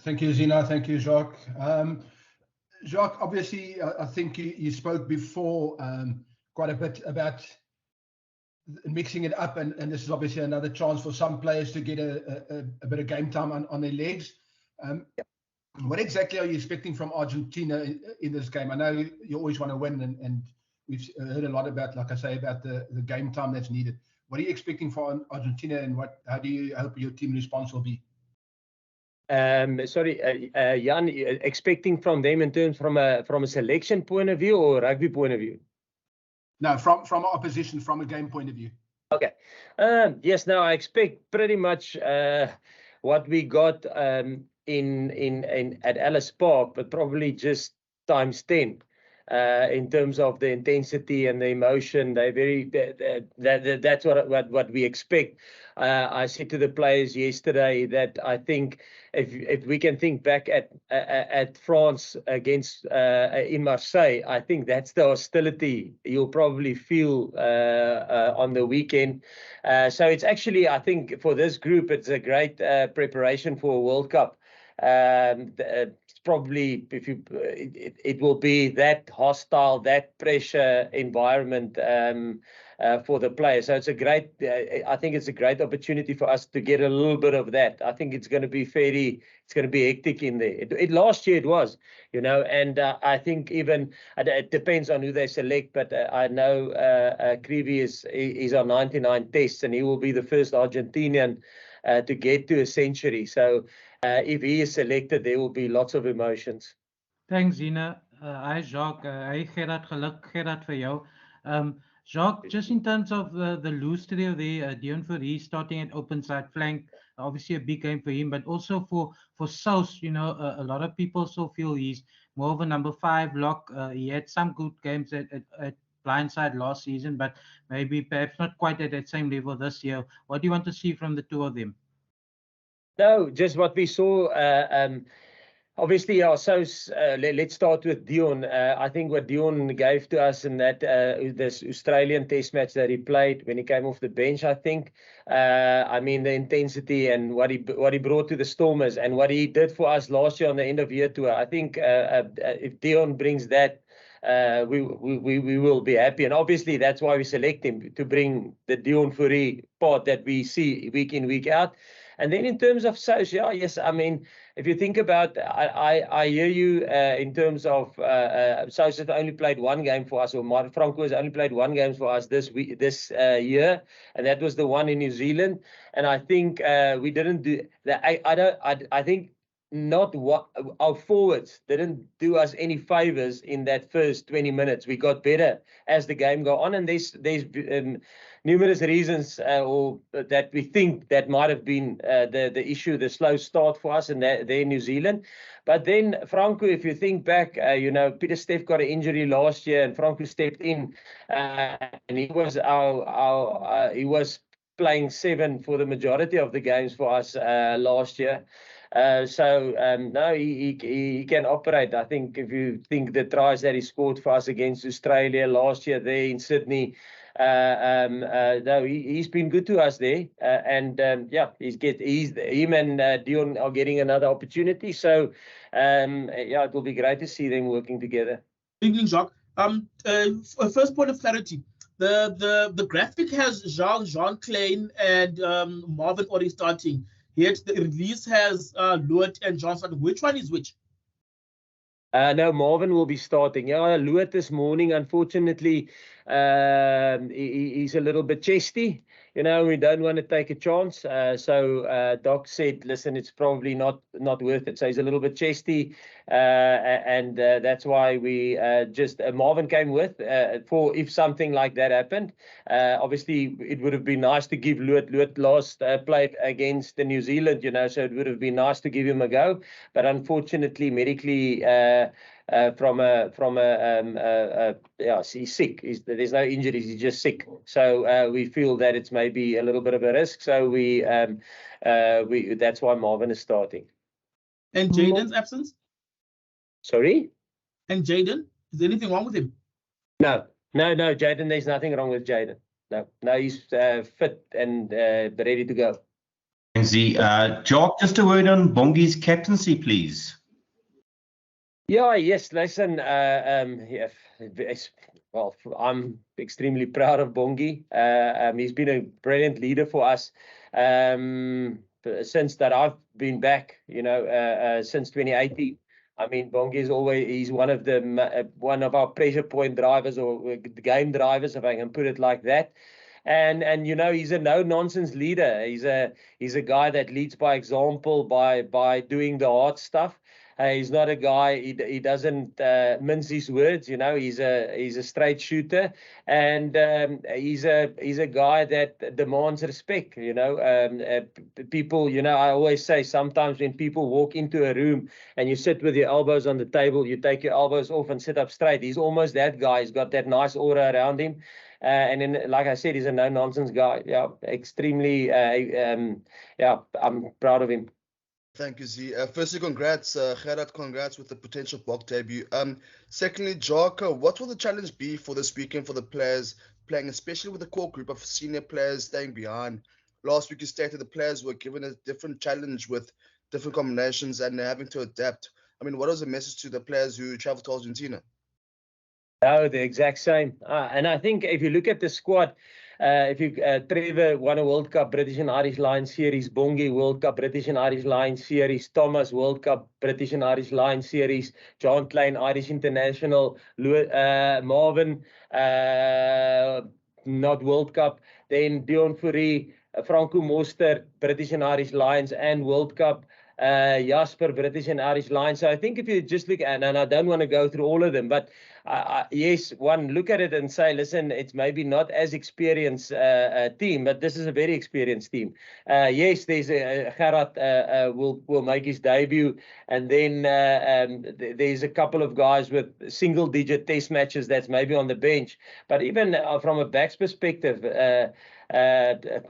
Thank you, Zina. Thank you, Jacques. Jacques, obviously, I think you spoke before quite a bit about mixing it up, and this is obviously another chance for some players to get a bit of game time on their legs. What exactly are you expecting from Argentina in this game? I know you always want to win, and we've heard a lot about, like I say, about the game time that's needed. What are you expecting for Argentina, and how do you hope your team response will be? Sorry, Jan, expecting from them in terms from a selection point of view or rugby point of view? No, from opposition, from a game point of view. Okay. Yes, now I expect pretty much what we got at Ellis Park, but probably just times 10. In terms of the intensity and the emotion, that's what we expect. I said to the players yesterday that I think if we can think back at France against in Marseille, I think that's the hostility you'll probably feel on the weekend. So it's actually, I think, for this group, it's a great preparation for a World Cup. Probably it will be that hostile, that pressure environment for the players. So it's a great, I think it's a great opportunity for us to get a little bit of that. I think it's going to be it's going to be hectic in there. Last year it was, and I think even it depends on who they select, but I know Creevy is on 99 tests, and he will be the first Argentinian to get to a century. So if he is selected, there will be lots of emotions. Thanks, Zina. Hi, Jacques. Hi, Gerhard. Gerhard for you. Jacques, just in terms of the loose trio there, Deon Fourie starting at open side flank, obviously a big game for him, but also for South, a lot of people still feel he's more of a number 5 lock. He had some good games at blindside last season, but maybe perhaps not quite at that same level this year. What do you want to see from the two of them? No, just what we saw. Obviously, ourselves. Let's start with Deon. I think what Deon gave to us in that this Australian Test match that he played when he came off the bench, I think. I mean, the intensity and what he brought to the Stormers and what he did for us last year on the end of year tour. I think if Deon brings that, we will be happy, and obviously that's why we select him, to bring the Deon Fourie part that we see week in, week out. And then in terms of South, yes, I mean, if you think about, I hear you in terms of South has only played one game for us, or Franco has only played one game for us this year, and that was the one in New Zealand. And I think we didn't do that. I think not what our forwards didn't do us any favors in that first 20 minutes. We got better as the game got on, and there's numerous reasons or that we think that might have been the issue, the slow start for us in there in New Zealand. But then Franco, if you think back, Peter Steff got an injury last year, and Franco stepped in, and he was he was playing 7 for the majority of the games for us last year. No, he can operate. I think if you think the tries that he scored for us against Australia last year there in Sydney, no, he's been good to us there, and yeah, him and Deon are getting another opportunity. So yeah, it will be great to see them working together. Evening, Jacques. First point of clarity. The graphic has Jean Klein and Marvin Orie starting. Yet the release has Luet and Johnson. Which one is which? No, Marvin will be starting. Yeah, Luet this morning, unfortunately, he's a little bit chesty. We don't want to take a chance. So Doc said, listen, it's probably not worth it. So he's a little bit chesty, and that's why we Marvin came with for if something like that happened. Obviously, it would have been nice to give Luet last played against the New Zealand, so it would have been nice to give him a go. But unfortunately, medically, he's sick. There's no injuries. He's just sick. So we feel that it's maybe a little bit of a risk. So that's why Marvin is starting. And Jaden's absence? Sorry? And Jaden? Is there anything wrong with him? No, Jaden. There's nothing wrong with Jaden. No, he's fit and ready to go. Thanks, Z. Jacques, just a word on Bongi's captaincy, please. Yeah, yes, listen, yeah, well, I'm extremely proud of Bongi. He's been a brilliant leader for us since that I've been back, since 2018. I mean, Bongi is he's one of our pressure point drivers, or game drivers, if I can put it like that. And he's a no-nonsense leader. He's a guy that leads by example, by doing the hard stuff. He's not a guy. He doesn't mince his words. He's a straight shooter, and he's a guy that demands respect. People. I always say, sometimes when people walk into a room and you sit with your elbows on the table, you take your elbows off and sit up straight. He's almost that guy. He's got that nice aura around him. And then, like I said, he's a no-nonsense guy. Yeah, extremely. Yeah, I'm proud of him. Thank you, Z. Firstly, congrats, Gerhard, congrats with the potential Bok debut. Secondly, Jacques, what will the challenge be for this weekend for the players playing, especially with the core group of senior players staying behind? Last week, you stated the players were given a different challenge with different combinations and having to adapt. I mean, what was the message to the players who travel to Argentina? No, the exact same. And I think if you look at the squad, Trevor won a World Cup British and Irish Lions Series, Bongi World Cup British and Irish Lions Series, Thomas World Cup British and Irish Lions Series, John Klein Irish International, Marvin not World Cup, then Dion Fourie, Franco Moster British and Irish Lions and World Cup, Jasper British and Irish Lions. So I think if you just look at, and I don't want to go through all of them, but yes, look at it and say, listen, it's maybe not as experienced team, but this is a very experienced team. Yes, there's Gerhard will make his debut, and then there's a couple of guys with single-digit test matches that's maybe on the bench. But even from a back's perspective,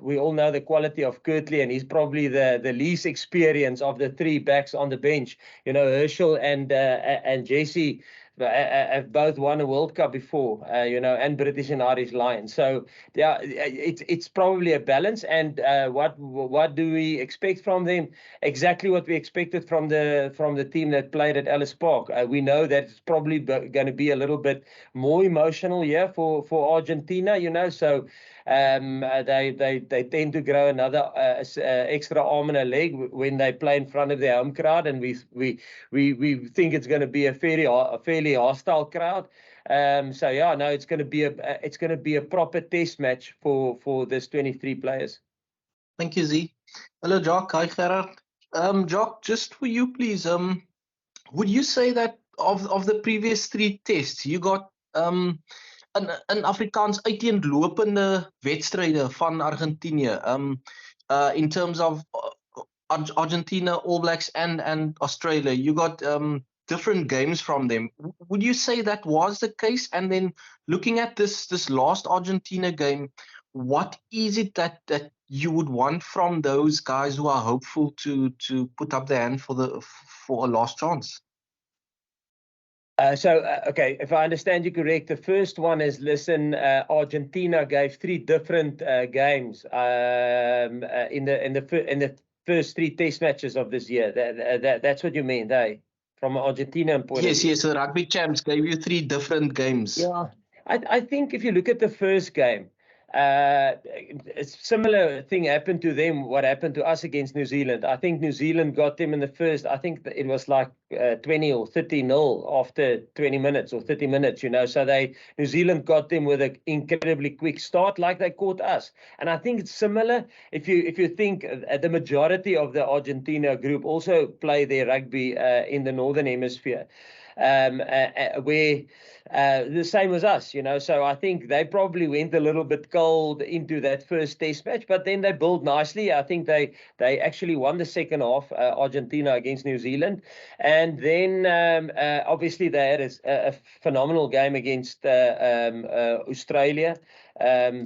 we all know the quality of Kirtley, and he's probably the least experienced of the three backs on the bench. Herschel and Jesse have both won a World Cup before, and British and Irish Lions. So yeah, it's probably a balance. And what do we expect from them? Exactly what we expected from the team that played at Ellis Park. We know that it's probably going to be a little bit more emotional for Argentina. So they tend to grow another extra arm and a leg when they play in front of their home crowd, and we think it's going to be a fairly hostile crowd. So yeah, no, it's going to be a proper test match for this 23 players. Thank you, Z. Hello, Jacques. Hi, Gerhard. Jacques, just for you, please. Would you say that of the previous three tests, you got in Afrikaans uiteenlopende wedstryde van Argentinië in terms of Argentina, All Blacks and Australia? You got different games from them. Would you say that was the case? And then looking at this last Argentina game, what is it that you would want from those guys who are hopeful to put up their hand for a last chance? Okay, if I understand you correct, the first one is, listen, Argentina gave three different games in the first three test matches of this year. That's what you mean, from an Argentina point of view? Yes, the rugby champs gave you three different games. Yeah, I think if you look at the first game, a similar thing happened to them, what happened to us against New Zealand. I think New Zealand got them in the first, I think it was like 20 or 30-0 after 20 minutes or 30 minutes, So New Zealand got them with an incredibly quick start, like they caught us. And I think it's similar. If you think the majority of the Argentina group also play their rugby in the Northern Hemisphere, where the same as us, So I think they probably went a little bit cold into that first test match, but then they built nicely. I think they actually won the second half, Argentina against New Zealand. And then obviously they had a phenomenal game against Australia.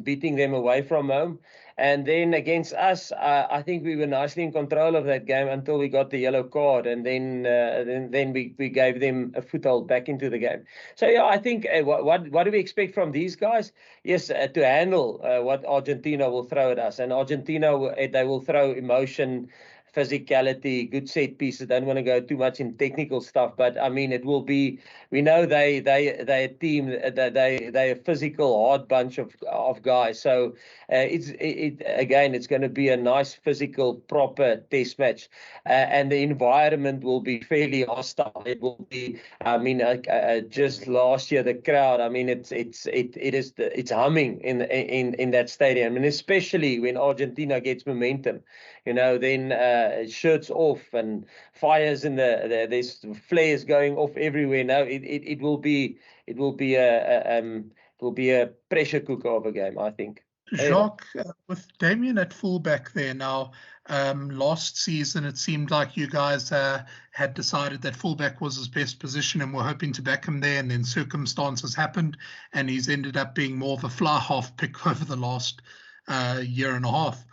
beating them away from home. And then against us, I think we were nicely in control of that game until we got the yellow card, and then we gave them a foothold back into the game. So yeah, I think what do we expect from these guys? Yes, to handle what Argentina will throw at us, and Argentina they will throw emotion, physicality, good set pieces. Don't want to go too much in technical stuff, but I mean, it will be. We know they're a team. They're a physical, hard bunch of guys. So it's going to be a nice, physical, proper test match, and the environment will be fairly hostile. It will be. I mean, just last year the crowd. I mean, it's humming in that stadium, and especially when Argentina gets momentum. Then shirts off and fires in there's flares going off everywhere. Now it will be a pressure cooker of a game, I think. Jacques, with Damien at fullback there now, last season it seemed like you guys had decided that fullback was his best position and were hoping to back him there, and then circumstances happened and he's ended up being more of a fly half pick over the last year and a half.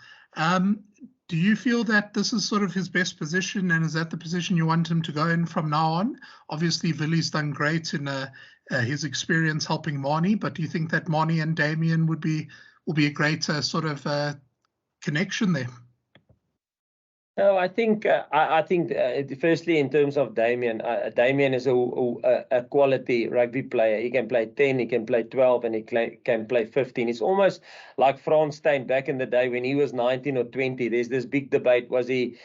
Do you feel that this is sort of his best position, and is that the position you want him to go in from now on? Obviously, Vili's done great in his experience helping Marnie, but do you think that Marnie and Damien will be a great sort of connection there? No, I think firstly in terms of Damien, Damien is a quality rugby player. He can play 10, he can play 12, and he can play 15. It's almost like Frans Steyn back in the day when he was 19 or 20. There's this big debate: was he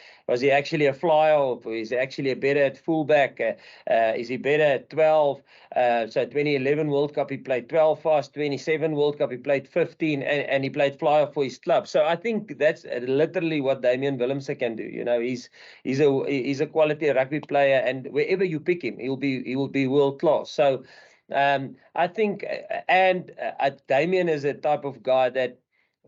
actually a flyer, or is he actually better at fullback? Is he better at 12? So 2011 World Cup he played 12 fast. 27 World Cup he played 15, and he played flyer for his club. So I think that's literally what Damian Willemse can do. He's a quality rugby player, and wherever you pick him, he will be world class. So I think, and Damian is a type of guy that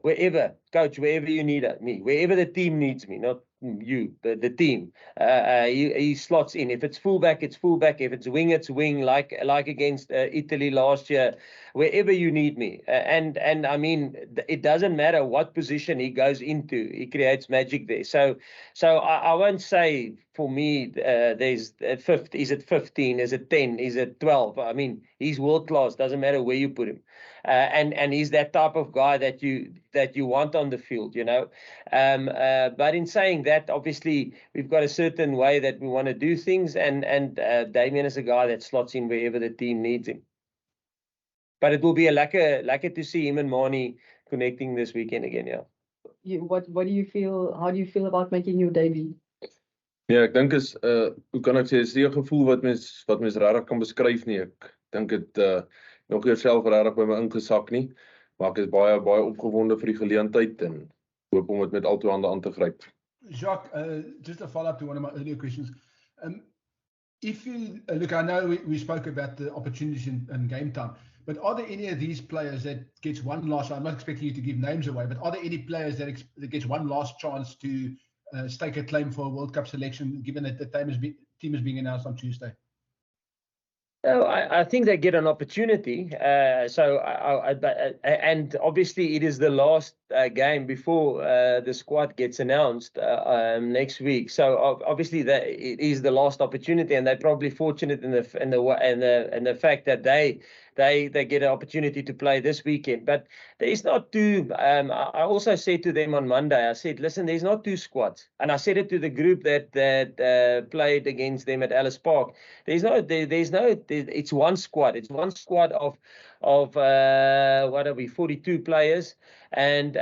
wherever you need me, wherever the team needs me, not you, but the team, he slots in. If it's fullback, it's fullback. If it's wing, like against Italy last year. Wherever you need me, and I mean, it doesn't matter what position he goes into, he creates magic there. So I won't say for me there's 50. Is it 15? Is it 10? Is it 12? I mean, he's world class. Doesn't matter where you put him, and he's that type of guy that you want on the field, But in saying that, obviously we've got a certain way that we want to do things, and Damien is a guy that slots in wherever the team needs him. But it will be a lekker to see him and Marnie connecting this weekend again, yeah. What do you feel? How do you feel about making your debut? Ja, ek dink is hoe kan ek sê, is nie 'n gevoel wat mens regtig kan beskryf nie. Ek dink dit nog jouself regtig by my ingesak nie, maar ek is baie opgewonde vir die geleentheid en hoop om dit met al twee hande aan te gryp. Jacques, just a follow-up to one of my earlier questions. If you look, I know we spoke about the opportunities in game time, but are there any of these players that gets one last? I'm not expecting you to give names away, but are there any players that gets one last chance to stake a claim for a World Cup selection, given that the team is being announced on Tuesday? No, I think they get an opportunity. And obviously it is the last game before the squad gets announced next week. So obviously it is the last opportunity, and they're probably fortunate in the fact that they get an opportunity to play this weekend. But there's not two. I also said to them on Monday, I said, listen, there's not two squads, and I said it to the group that played against them at Ellis Park. It's one squad. It's one squad of what are we, 42 players, and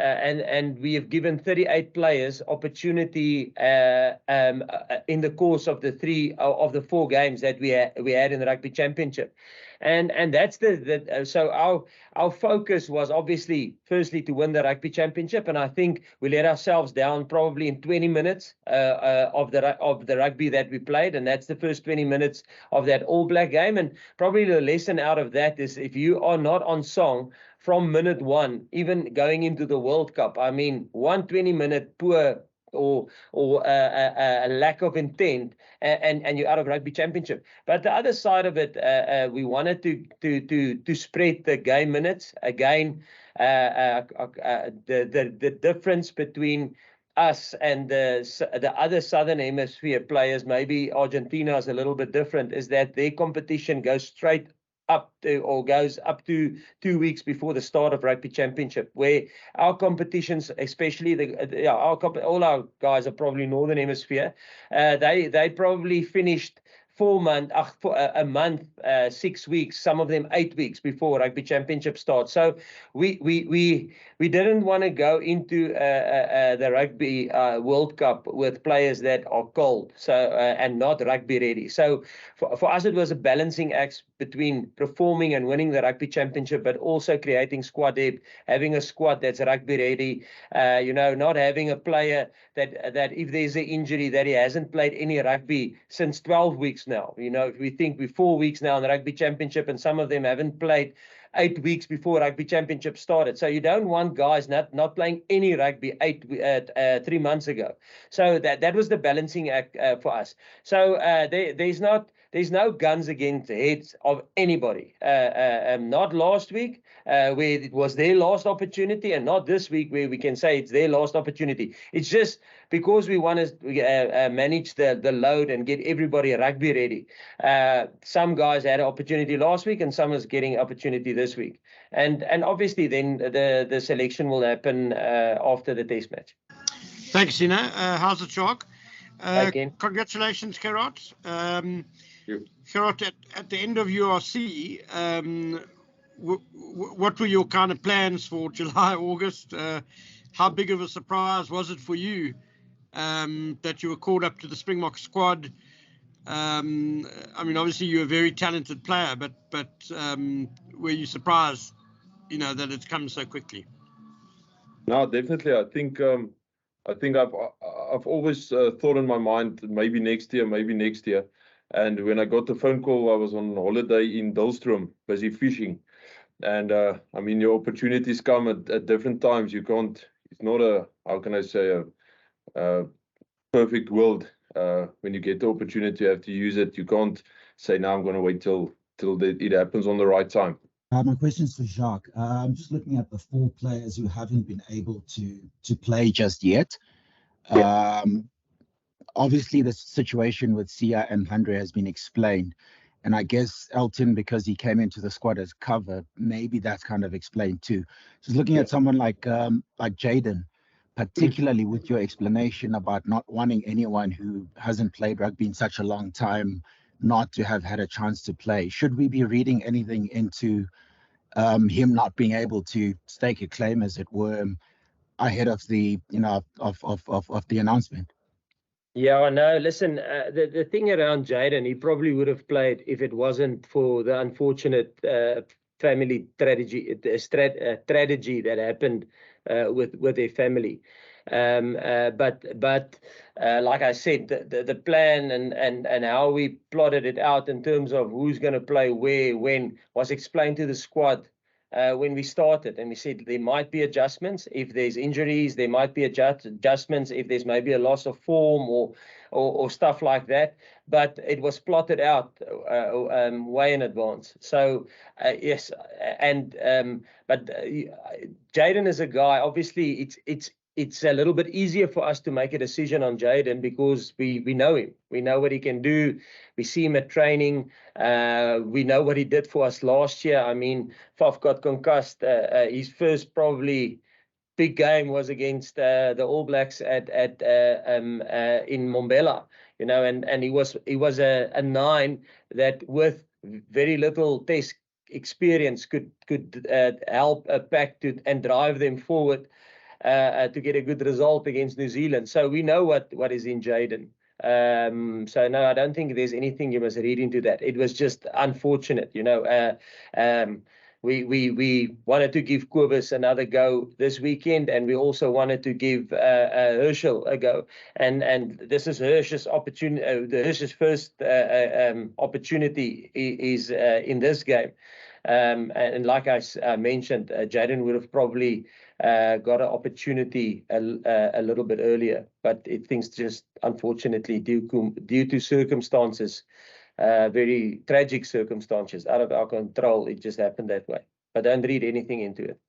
we have given 38 players opportunity in the course of the 4 games that we had in the Rugby Championship. And that's so our focus was obviously firstly to win the Rugby Championship, and I think we let ourselves down probably in 20 minutes of the rugby that we played, and that's the first 20 minutes of that All Black game. And probably the lesson out of that is, if you are not on song from minute 1, even going into the World Cup, I mean, 1 20-minute poor or a lack of intent, and you're out of rugby championship. But the other side of it, we wanted to spread the game minutes again. The difference between us and the other Southern Hemisphere players, maybe Argentina is a little bit different, is that their competition goes straight up to, or goes up to 2 weeks before the start of Rugby Championship, where our competitions, especially all our guys are probably Northern Hemisphere, they probably finished a month, 6 weeks, some of them 8 weeks before Rugby Championship starts. So we didn't want to go into the Rugby World Cup with players that are cold, so and not rugby ready. So for us, it was a balancing act between performing and winning the Rugby Championship, but also creating squad depth, having a squad that's rugby ready. Not having a player that if there's an injury that he hasn't played any rugby since 12 weeks now. If we think we're 4 weeks now in the Rugby Championship, and some of them haven't played 8 weeks before Rugby Championship started. So you don't want guys not playing any rugby 3 months ago. So that was the balancing act for us. So there's no guns against the heads of anybody. Not last week, where it was their last opportunity, and not this week, where we can say it's their last opportunity. It's just because we want to manage the load and get everybody rugby ready. Some guys had an opportunity last week, and some is getting opportunity this week. And obviously then the selection will happen after the test match. Thanks, Sina. How's it, Jacques? Congratulations, Gerhard. Gerhard, at the end of URC, what were your kind of plans for July, August? How big of a surprise was it for you that you were called up to the Springbok squad? I mean, obviously you're a very talented player, but were you surprised, that it's come so quickly? No, definitely. I think I've always thought in my mind maybe next year. And when I got the phone call, I was on holiday in Dulstrom, busy fishing. And I mean, your opportunities come at different times. You can't. It's not a perfect world. When you get the opportunity, you have to use it. You can't say, "No, I'm going to wait till it happens on the right time." My question is for Jacques. I'm just looking at the 4 players who haven't been able to play just yet. Yeah. Obviously, the situation with Sia and Andre has been explained. And I guess Elton, because he came into the squad as cover, maybe that's kind of explained too. Just looking at someone like Jaden, particularly with your explanation about not wanting anyone who hasn't played rugby in such a long time not to have had a chance to play. Should we be reading anything into him not being able to stake a claim, as it were, ahead of the of the announcement? Yeah, no, listen, the thing around Jaden, he probably would have played if it wasn't for the unfortunate family tragedy that happened with their family. But like I said, the plan and how we plotted it out in terms of who's going to play where, when, was explained to the squad when we started, and we said there might be adjustments if there's injuries, there might be adjustments if there's maybe a loss of form or stuff like that. But it was plotted out way in advance. So yes, and but Jaden is a guy. Obviously, it's a little bit easier for us to make a decision on Jaden because we know him. We know what he can do. We see him at training. We know what he did for us last year. I mean, Faf got concussed. His first probably big game was against the All Blacks in Mbombela, and he was a 9 that with very little test experience could help a pack and drive them forward to get a good result against New Zealand. So we know what is in Jaden. So no, I don't think there's anything you must read into that. It was just unfortunate, We wanted to give Kobus another go this weekend, and we also wanted to give Herschel a go. And this is Herschel's opportunity. Herschel's first opportunity is in this game. And like I mentioned, Jaden would have probably got an opportunity a little bit earlier, but things just unfortunately due to circumstances, very tragic circumstances out of our control, it just happened that way. But don't read anything into it.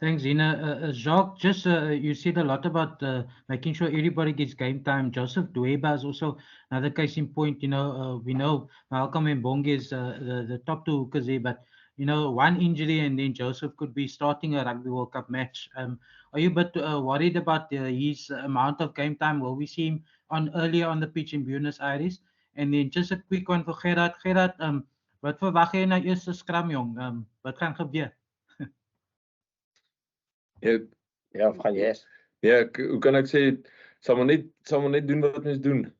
Thanks, Zina. Jacques, just you said a lot about making sure everybody gets game time. Joseph Dweba is also another case in point. You know, we know Malcolm and Bongi is the top two hookers there, but you know, one injury and then Joseph could be starting a Rugby World Cup match. Are you a bit worried about his amount of game time? Will we see him earlier on the pitch in Buenos Aires? And then just a quick one for Gerhard. Gerhard, wat verwag jy na eerste scrum, jong? Wat gaan gebeur? Ja, gaan jy? Ja, hoe kan ek sê, sal maar net doen wat mens doen.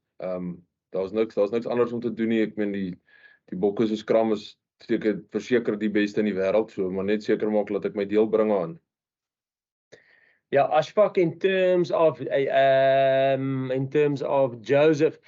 Daar's niks anders om te doen nie. Ek meen die bokke se skram is verseker die beste in die wêreld, so maar net seker maak dat ek my deel bring aan. Yeah, Ashfaq, in terms of Joseph,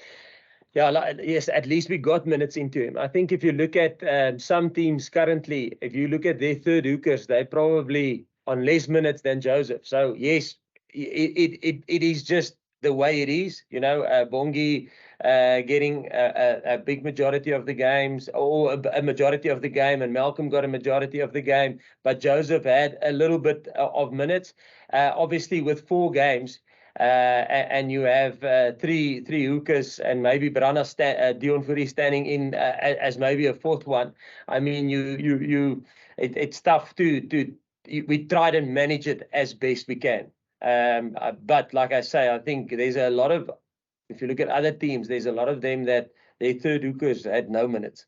yeah, yes, at least we got minutes into him. I think if you look at some teams currently, if you look at their third hookers, they probably on less minutes than Joseph. So yes, it is just the way it is. You know, Bongi getting a big majority of the games, or a majority of the game, and Malcolm got a majority of the game, but Joseph had a little bit of minutes. Obviously, with 4 games, and you have three hookers, and maybe Dion Fourie standing in as maybe a 4th one. I mean, it's tough we tried and manage it as best we can. But like I say, I think there's a lot of, if you look at other teams, there's a lot of them that their third hookers had no minutes.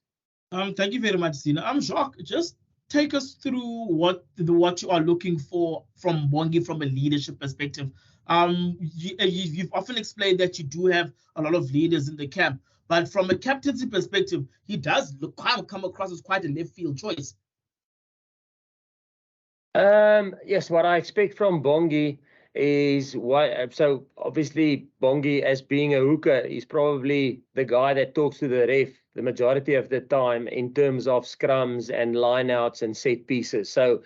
Thank you very much, Zina. Jacques, just take us through what you are looking for from Bongi from a leadership perspective. You've often explained that you do have a lot of leaders in the camp, but from a captaincy perspective, he does come across as quite a left field choice. Yes, what I expect from Bongi is so obviously Bongi, as being a hooker, is probably the guy that talks to the ref the majority of the time in terms of scrums and lineouts and set pieces. So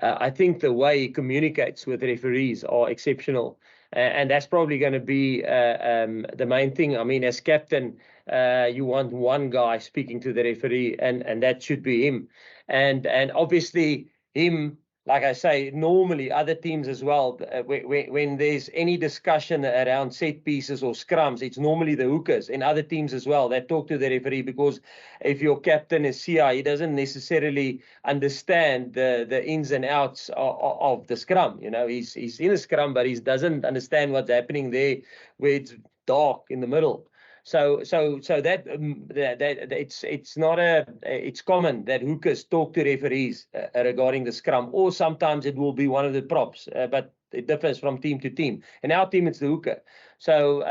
I think the way he communicates with referees are exceptional, and that's probably going to be the main thing. I mean, as captain, you want one guy speaking to the referee, and that should be him. And obviously him, like I say, normally other teams as well, when there's any discussion around set pieces or scrums, it's normally the hookers in other teams as well that talk to the referee, because if your captain is CI, he doesn't necessarily understand the ins and outs of the scrum. You know, he's in a scrum, but he doesn't understand what's happening there where it's dark in the middle. So that it's common that hookers talk to referees regarding the scrum, or sometimes it will be one of the props, but it differs from team to team. In our team, it's the hooker. So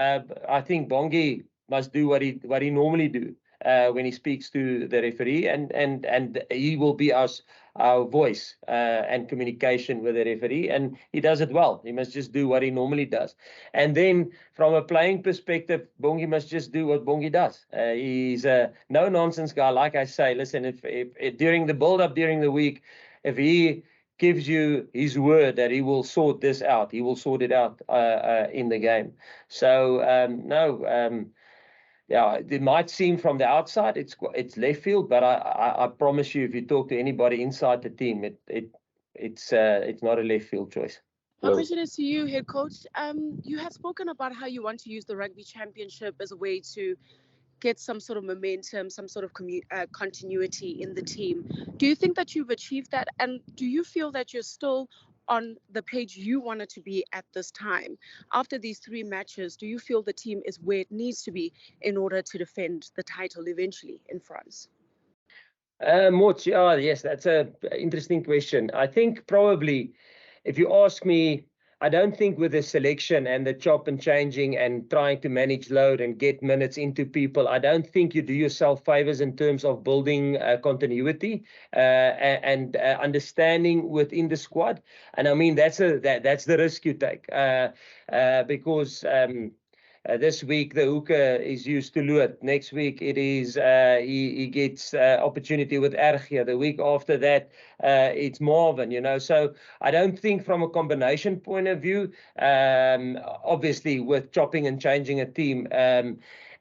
I think Bongi must do what he normally do when he speaks to the referee, and he will be our voice and communication with the referee, and he does it well. He must just do what he normally does. And then from a playing perspective, Bongi must just do what Bongi does. He's a no-nonsense guy. Like I say, listen, if during the build-up during the week, if he gives you his word that he will sort this out, he will sort it out in the game. So, yeah, it might seem from the outside it's left field, but I promise you, if you talk to anybody inside the team, it's not a left field choice. My question is to you, head coach. You have spoken about how you want to use the Rugby Championship as a way to get some sort of momentum, some sort of continuity in the team. Do you think that you've achieved that? And do you feel that you're still on the page you wanted to be at this time? After these 3 matches, do you feel the team is where it needs to be in order to defend the title eventually in France? Yes, that's an interesting question. I think probably, if you ask me, I don't think with the selection and the chop and changing and trying to manage load and get minutes into people, I don't think you do yourself favors in terms of building continuity and understanding within the squad. And I mean, that's the risk you take because This week the hooker is used to Luat. Next week it is he gets opportunity with Ergia. The week after that it's Marvin. So I don't think from a combination point of view, obviously with chopping and changing a team,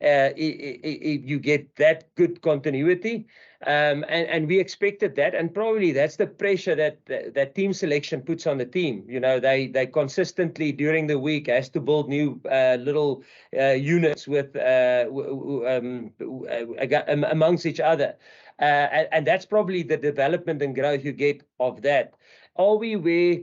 you get that good continuity. And we expected that, and probably that's the pressure that team selection puts on the team. They consistently during the week has to build new little units with amongst each other, and that's probably the development and growth you get of that. Are we where?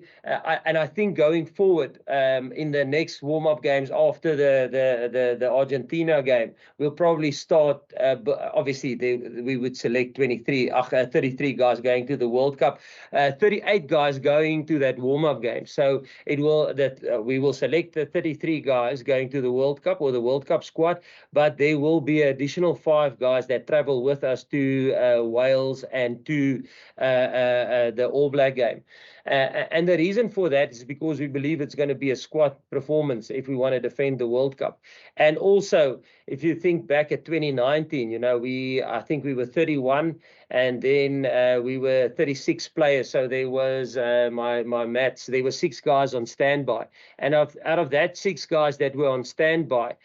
And I think going forward in the next warm-up games after the Argentina game, we'll probably start. Obviously, we would select 33 guys going to the World Cup, 38 guys going to that warm-up game. So we will select the 33 guys going to the World Cup or the World Cup squad, but there will be additional 5 guys that travel with us to Wales and to the All Black game. And the reason for that is because we believe it's going to be a squad performance if we want to defend the World Cup. And also, if you think back at 2019, I think we were 31, and then we were 36 players. So there was my maths. There were 6 guys on standby, and out of that 6 guys that were on standby,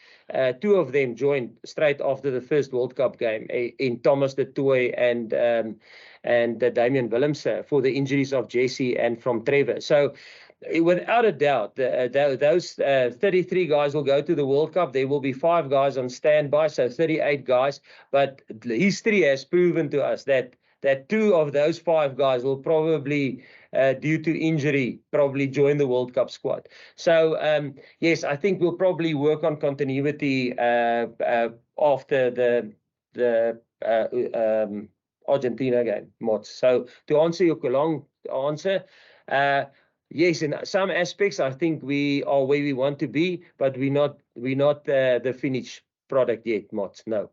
2 of them joined straight after the first World Cup game in Thomas de Toey and Damian Willemse for the injuries of Jesse and from Trevor. So without a doubt, those 33 guys will go to the World Cup. There will be 5 guys on standby, so 38 guys. But history has proven to us that 2 of those 5 guys will probably, due to injury, probably join the World Cup squad. So, yes, I think we'll probably work on continuity after the Argentina game, Mots. So to answer your long answer, yes, in some aspects, I think we are where we want to be, but we're not the finished product yet, Mots. No.